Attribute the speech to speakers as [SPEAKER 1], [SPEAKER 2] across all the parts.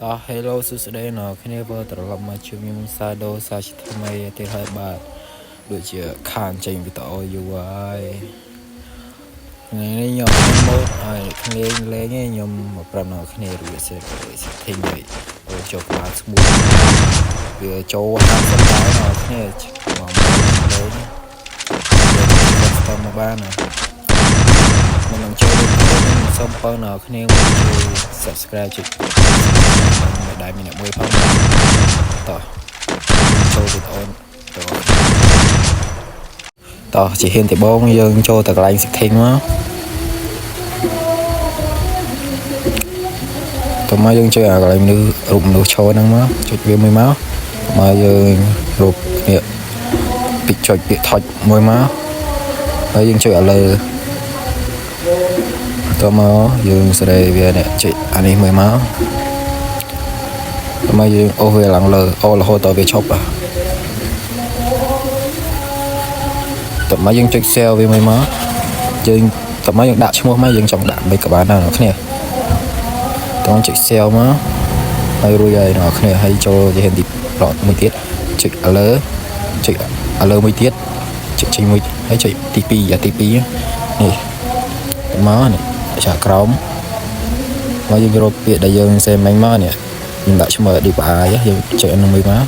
[SPEAKER 1] Hello សួស្តីអ្នកគ្នាបើត្រឡប់មកជួបខ្ញុំសាដូសាជាថ្មីទៀតហើយបាទដូចជាខានចេញវីដេអូយូរហើយថ្ងៃនេះខ្ញុំម៉ូតហើយគ្នាលេងខ្ញុំមកប្រាប់អ្នកគ្នារបៀបសេធីងវិញចូលក្បាលស្មូតវាចូល50ដែរអ្នកគ្នាមកលេងតាមមកបានមិននឹងចូលសូមបងអ្នកគ្នាជួយ subscribe ជួយដែលមានអ្នកមួយផងតោះចូលវីដេអូតោះជាហ៊ានទីបងយើងចូលទៅកន្លែង setting មកតោះមកយើងជួយអាកន្លែងរូបមនុស្សឈរហ្នឹងមកចុចវាមួយមកយើងរូបនេះពីចុចពាក្យថុចមួយមកហើយយើងជួយឲ្យលើតោះមកយើងស្ដីវានេះចុចអានេះមួយមកทำไมយើងអូសវាឡើងលើអូរហូតដល់វាឈប់តើមកយើងចុច save វាមួយមកយើងតើមកយើងដាក់ឈ្មោះមកយើងចង់ដាក់មិនក៏បានដែរអ្នកគ្នាតោះចុច save មកហើយរួចហើយអ្នកគ្នាហើយចូលជាហ៊ានទីប្លត់មួយទៀតចុចលើមួយទៀតចុចមួយហើយចុចទី2អាទី2នេះមកនេះចាក្រោមមកយើងរកពាក្យដែលយើងសេមិញមកនេះយើងដាក់ឈ្មោះ DPI យើងចុចអានោះមួយមក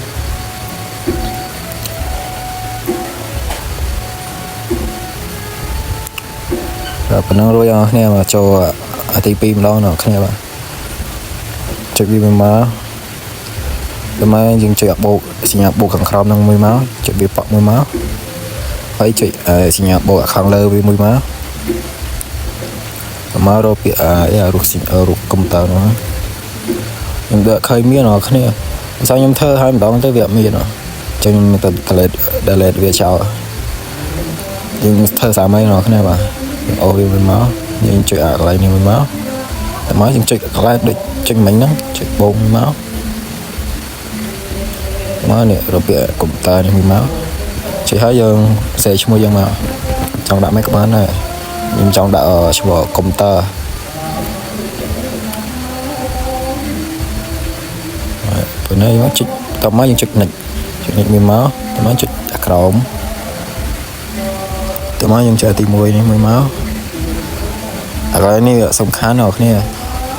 [SPEAKER 1] ដល់ប៉ុណ្ណឹងរួចអស់គ្នាមកចូលអាទី2ម្ដងអ្នកគ្នាបាទចុចវាមួយមកដល់មកយើងចុចអាបូកសញ្ញាបូកខាងក្រោមហ្នឹងមួយមកចុចវាប៉ក់មួយមកហើយចុចសញ្ញាបូកខាងលើវាមួយមកមករកពាក្យរូបកុំព្យូទ័រនោះខ្ញុំដាក់ឃើញមានអ្នកគ្នាភាសាខ្ញុំធ្វើឲ្យម្ដងទៅវាអត់មានចឹងខ្ញុំទៅ delete វាចោលយើងធ្វើសាមញ្ញអ្នកគ្នាបាទអូវាមួយមកយើងចុចអាកន្លែងនេះមួយមកតែមកយើងចុចកន្លែងដូចចុចមិញហ្នឹងចុចបូកមកនេះរកពាក្យកុំព្យូទ័រនេះមួយមកចុចហើយយើងសេឈ្មោះយើងមកចង់ដាក់មិនក៏បានដែរខ្ញុំចង់ដាក់ឈ្មោះកុំព្យូទ័រពេលនេះមកចុចតមកយើងចុចនិចមួយមកតមកចុចអាក្រោមតមកយើងចុចទី1នេះមួយមកអាកន្លែងនេះសំខាន់អ្នកគ្នា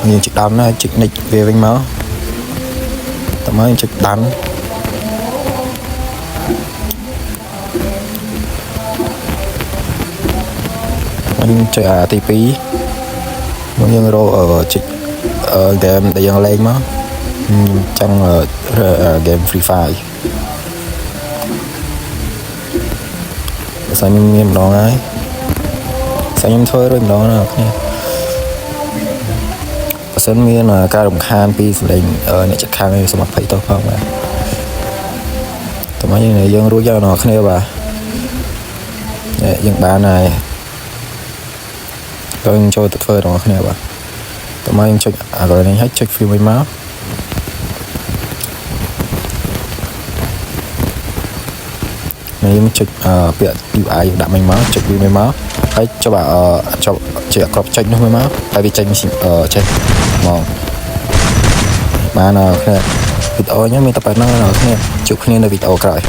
[SPEAKER 1] យើងចុចដាំណាចុចនិចវាវិញមកតមកយើងចុចដាំយើងចុចអាទី2មកយើងរកចុចហ្គេមដែលយើងលេងមកចង់ហ្គេម Free Fire សាខ្ញុំមានម្ដងហើយសាខ្ញុំធ្វើរួចម្ដងណាគ្នាបើសិនមានការរំខានពីសម្លេងអ្នកជិតខាងសូមអភ័យទោសផងបាទតើមកយើងរួចហើយអ្នកគ្នាបាទយើងបានហើយតើយើងចូលទៅធ្វើរបស់គ្នាបាទតើមកយើងចុចអាកន្លែងនេះហើយចុច film វិញមកយើងចុចពាក្យ UI ដាក់មិញមកចុចវាមកហើយចុចជាក្របចុចនោះមកហើយវាចេញចេះមកបានគ្នាវីដេអូនេះមានតែប៉ុណ្្នឹងអ្នកគ្នាជួបគ្នានៅវីដេអូក្រោយ